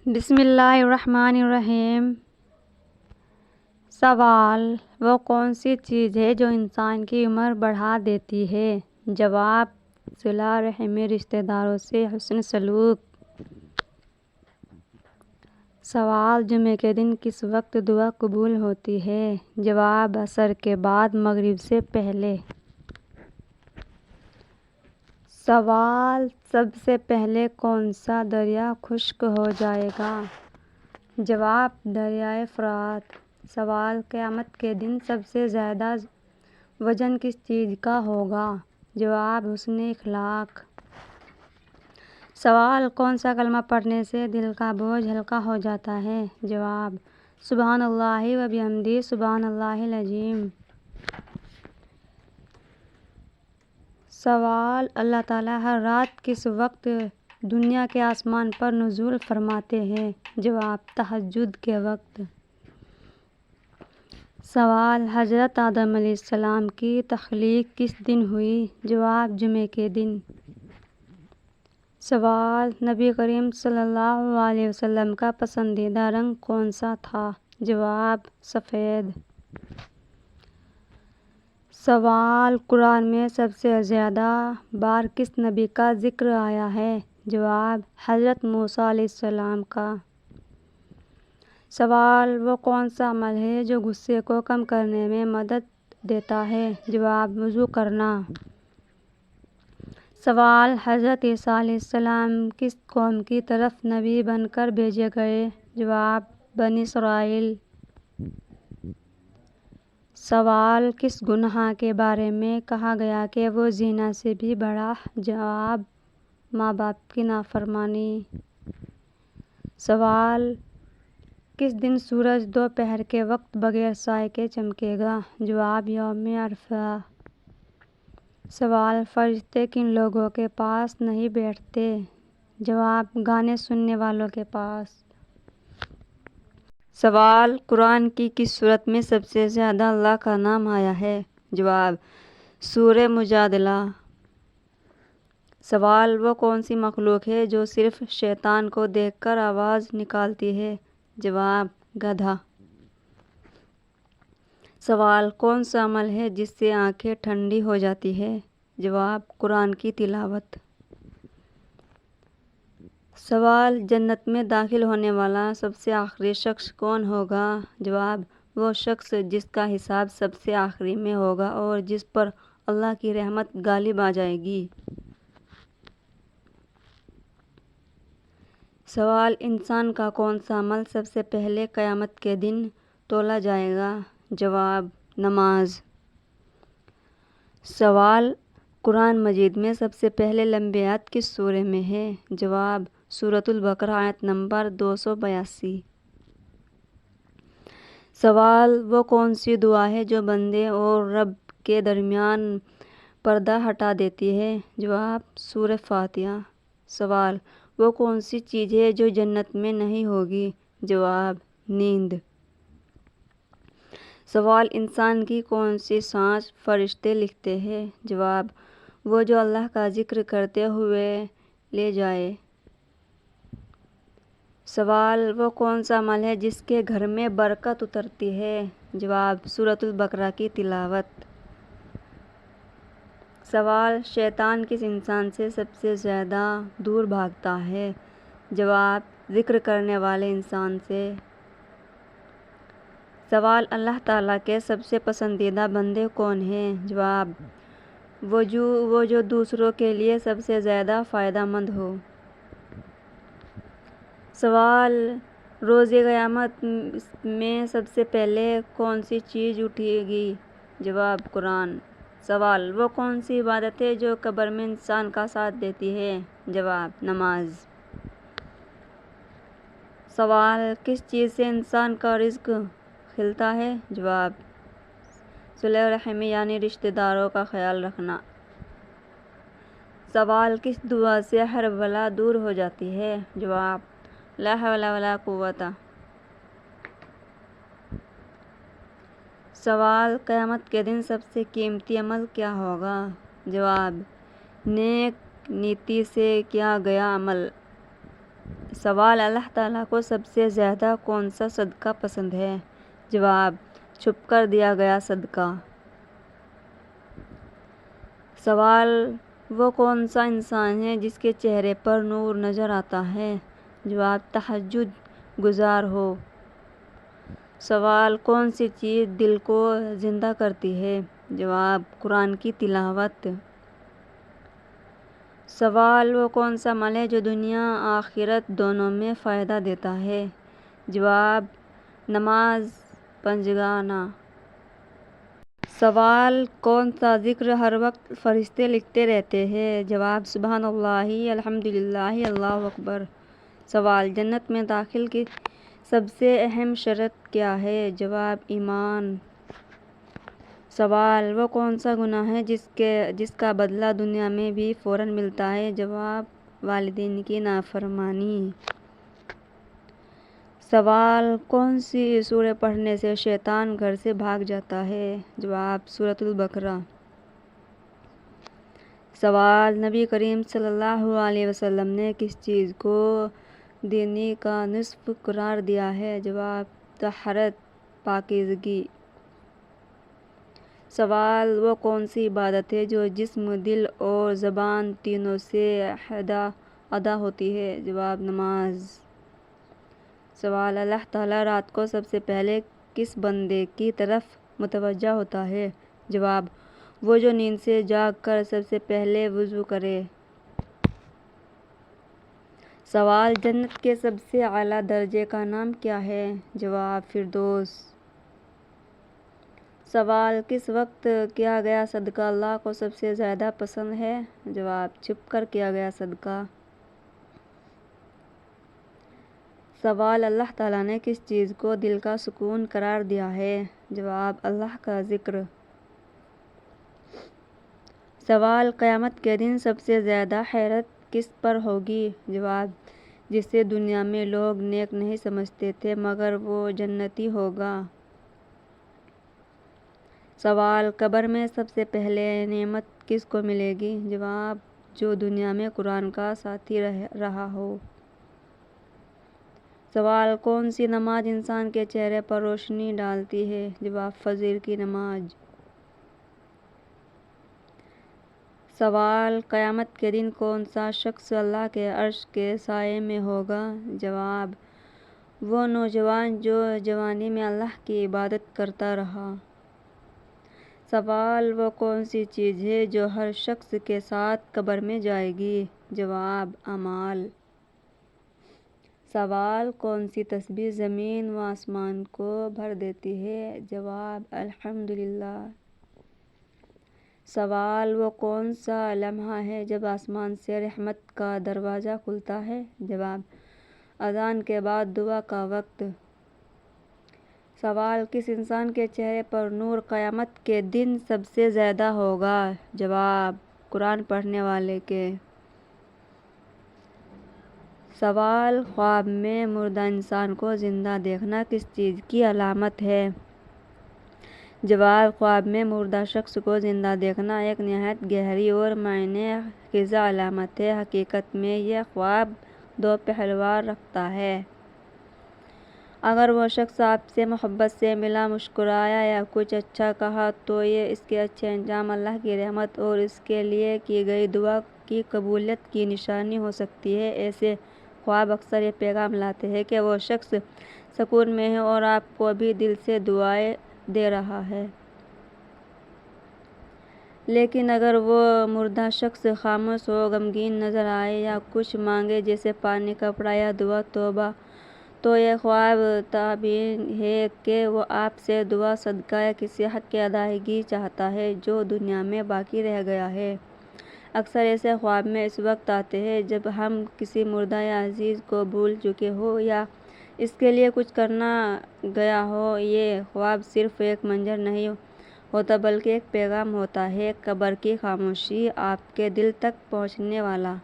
بسم اللہ الرحمن الرحیم۔ سوال: وہ کون سی چیز ہے جو انسان کی عمر بڑھا دیتی ہے؟ جواب: صلہ رحمی، رشتہ داروں سے حسن سلوک۔ سوال: جمعے کے دن کس وقت دعا قبول ہوتی ہے؟ جواب: عصر کے بعد، مغرب سے پہلے۔ سوال: سب سے پہلے کون سا دریا خشک ہو جائے گا؟ جواب: دریائے فرات۔ سوال: قیامت کے دن سب سے زیادہ وزن کس چیز کا ہوگا؟ جواب: حسن اخلاق۔ سوال: کون سا کلمہ پڑھنے سے دل کا بوجھ ہلکا ہو جاتا ہے؟ جواب: سبحان اللہ و بحمدہ، سبحان اللہ العظیم۔ سوال: اللہ تعالیٰ ہر رات کس وقت دنیا کے آسمان پر نزول فرماتے ہیں؟ جواب: تہجد کے وقت۔ سوال: حضرت آدم علیہ السلام کی تخلیق کس دن ہوئی؟ جواب: جمعے کے دن۔ سوال: نبی کریم صلی اللہ علیہ وسلم کا پسندیدہ رنگ کون سا تھا؟ جواب: سفید۔ سوال: قرآن میں سب سے زیادہ بار کس نبی کا ذکر آیا ہے؟ جواب: حضرت موسیٰ علیہ السلام کا۔ سوال: وہ کون سا عمل ہے جو غصے کو کم کرنے میں مدد دیتا ہے؟ جواب: وضو کرنا۔ سوال: حضرت عیسیٰ علیہ السلام کس قوم کی طرف نبی بن کر بھیجے گئے؟ جواب: بنی اسرائیل۔ سوال: کس گناہ کے بارے میں کہا گیا کہ وہ زنا سے بھی بڑا؟ جواب: ماں باپ کی نافرمانی۔ سوال: کس دن سورج دوپہر کے وقت بغیر سائے کے چمکے گا؟ جواب: یوم عرفہ۔ سوال: فرشتے کن لوگوں کے پاس نہیں بیٹھتے؟ جواب: گانے سننے والوں کے پاس۔ سوال: قرآن کی کس سورت میں سب سے زیادہ اللہ کا نام آیا ہے؟ جواب: سورہ مجادلہ۔ سوال: وہ کون سی مخلوق ہے جو صرف شیطان کو دیکھ کر آواز نکالتی ہے؟ جواب: گدھا۔ سوال: کون سا عمل ہے جس سے آنکھیں ٹھنڈی ہو جاتی ہیں؟ جواب: قرآن کی تلاوت۔ سوال: جنت میں داخل ہونے والا سب سے آخری شخص کون ہوگا؟ جواب: وہ شخص جس کا حساب سب سے آخری میں ہوگا اور جس پر اللہ کی رحمت غالب آ جائے گی۔ سوال: انسان کا کون سا عمل سب سے پہلے قیامت کے دن تولا جائے گا؟ جواب: نماز۔ سوال: قرآن مجید میں سب سے پہلے لمبی آیت کس سورہ میں ہے؟ جواب: سورۃ البقرہ، آیت نمبر 282۔ سوال: وہ کون سی دعا ہے جو بندے اور رب کے درمیان پردہ ہٹا دیتی ہے؟ جواب: سورہ فاتحہ۔ سوال: وہ کون سی چیز ہے جو جنت میں نہیں ہوگی؟ جواب: نیند۔ سوال: انسان کی کون سی سانس فرشتے لکھتے ہیں؟ جواب: وہ جو اللہ کا ذکر کرتے ہوئے لے جائے۔ سوال: وہ کون سا عمل ہے جس کے گھر میں برکت اترتی ہے؟ جواب: سورۃ البقرہ کی تلاوت۔ سوال: شیطان کس انسان سے سب سے زیادہ دور بھاگتا ہے؟ جواب: ذکر کرنے والے انسان سے۔ سوال: اللہ تعالیٰ کے سب سے پسندیدہ بندے کون ہیں؟ جواب: وہ جو دوسروں کے لیے سب سے زیادہ فائدہ مند ہو۔ سوال: روز قیامت میں سب سے پہلے کون سی چیز اٹھے گی؟ جواب: قرآن۔ سوال: وہ کون سی عبادت ہے جو قبر میں انسان کا ساتھ دیتی ہے؟ جواب: نماز۔ سوال: کس چیز سے انسان کا رزق کھلتا ہے؟ جواب: صلہ رحمی یعنی رشتہ داروں کا خیال رکھنا۔ سوال: کس دعا سے ہر بلا دور ہو جاتی ہے؟ جواب: لا حول ولا قوت۔ سوال: قیامت کے دن سب سے قیمتی عمل کیا ہوگا؟ جواب: نیک نیتی سے کیا گیا عمل۔ سوال: اللہ تعالیٰ کو سب سے زیادہ کون سا صدقہ پسند ہے؟ جواب: چھپ کر دیا گیا صدقہ۔ سوال: وہ کون سا انسان ہے جس کے چہرے پر نور نظر آتا ہے؟ جواب: تہجد گزار ہو۔ سوال: کون سی چیز دل کو زندہ کرتی ہے؟ جواب: قرآن کی تلاوت۔ سوال: وہ کون سا عمل ہے جو دنیا آخرت دونوں میں فائدہ دیتا ہے؟ جواب: نماز پنجگانہ۔ سوال: کون سا ذکر ہر وقت فرشتے لکھتے رہتے ہیں؟ جواب: سبحان اللہ، الحمدللہ، اللہ اکبر۔ سوال: جنت میں داخل کی سب سے اہم شرط کیا ہے؟ جواب: ایمان۔ سوال: وہ کون سا گناہ ہے جس کا بدلہ دنیا میں بھی فوراً ملتا ہے؟ جواب: والدین کی نافرمانی۔ سوال: کون سی سورہ پڑھنے سے شیطان گھر سے بھاگ جاتا ہے؟ جواب: سورۃ البقرہ۔ سوال: نبی کریم صلی اللہ علیہ وسلم نے کس چیز کو دین کا نصف قرار دیا ہے؟ جواب: طہارت، پاکیزگی۔ سوال: وہ کون سی عبادت ہے جو جسم، دل اور زبان تینوں سے ادا ہوتی ہے؟ جواب: نماز۔ سوال: اللہ تعالیٰ رات کو سب سے پہلے کس بندے کی طرف متوجہ ہوتا ہے؟ جواب: وہ جو نیند سے جاگ کر سب سے پہلے وضو کرے۔ سوال: جنت کے سب سے اعلیٰ درجے کا نام کیا ہے؟ جواب: فردوس۔ سوال: کس وقت کیا گیا صدقہ اللہ کو سب سے زیادہ پسند ہے؟ جواب: چھپ کر کیا گیا صدقہ۔ سوال: اللہ تعالیٰ نے کس چیز کو دل کا سکون قرار دیا ہے؟ جواب: اللہ کا ذکر۔ سوال: قیامت کے دن سب سے زیادہ حیرت کس پر ہوگی؟ جواب: جسے دنیا میں لوگ نیک نہیں سمجھتے تھے مگر وہ جنتی ہوگا۔ سوال: قبر میں سب سے پہلے نعمت کس کو ملے گی؟ جواب: جو دنیا میں قرآن کا ساتھی رہا ہو۔ سوال: کون سی نماز انسان کے چہرے پر روشنی ڈالتی ہے؟ جواب: فجر کی نماز۔ سوال: قیامت کے دن کون سا شخص اللہ کے عرش کے سائے میں ہوگا؟ جواب: وہ نوجوان جو جوانی میں اللہ کی عبادت کرتا رہا۔ سوال: وہ کون سی چیز ہے جو ہر شخص کے ساتھ قبر میں جائے گی؟ جواب: اعمال۔ سوال: کون سی تسبیح زمین و آسمان کو بھر دیتی ہے؟ جواب: الحمدللہ۔ سوال: وہ کون سا لمحہ ہے جب آسمان سے رحمت کا دروازہ کھلتا ہے؟ جواب: اذان کے بعد دعا کا وقت۔ سوال: کس انسان کے چہرے پر نور قیامت کے دن سب سے زیادہ ہوگا؟ جواب: قرآن پڑھنے والے کے۔ سوال: خواب میں مردہ انسان کو زندہ دیکھنا کس چیز کی علامت ہے؟ جواب: خواب میں مردہ شخص کو زندہ دیکھنا ایک نہایت گہری اور معنی خیز علامت ہے۔ حقیقت میں یہ خواب دو پہلوئیں رکھتا ہے۔ اگر وہ شخص آپ سے محبت سے ملا، مسکرایا یا کچھ اچھا کہا تو یہ اس کے اچھے انجام، اللہ کی رحمت اور اس کے لیے کی گئی دعا کی قبولیت کی نشانی ہو سکتی ہے۔ ایسے خواب اکثر یہ پیغام لاتے ہیں کہ وہ شخص سکون میں ہے اور آپ کو بھی دل سے دعائیں دے رہا ہے۔ لیکن اگر وہ مردہ شخص خاموش ہو، غمگین نظر آئے یا کچھ مانگے جیسے پانی، کپڑا یا دعا، توبہ، تو یہ خواب تابین ہے کہ وہ آپ سے دعا، صدقہ یا کسی حق کی ادائیگی چاہتا ہے جو دنیا میں باقی رہ گیا ہے۔ اکثر ایسے خواب میں اس وقت آتے ہیں جب ہم کسی مردہ یا عزیز کو بھول چکے ہوں یا اس کے لیے کچھ کرنا گیا ہو۔ یہ خواب صرف ایک منظر نہیں ہوتا بلکہ ایک پیغام ہوتا ہے، قبر کی خاموشی آپ کے دل تک پہنچنے والا۔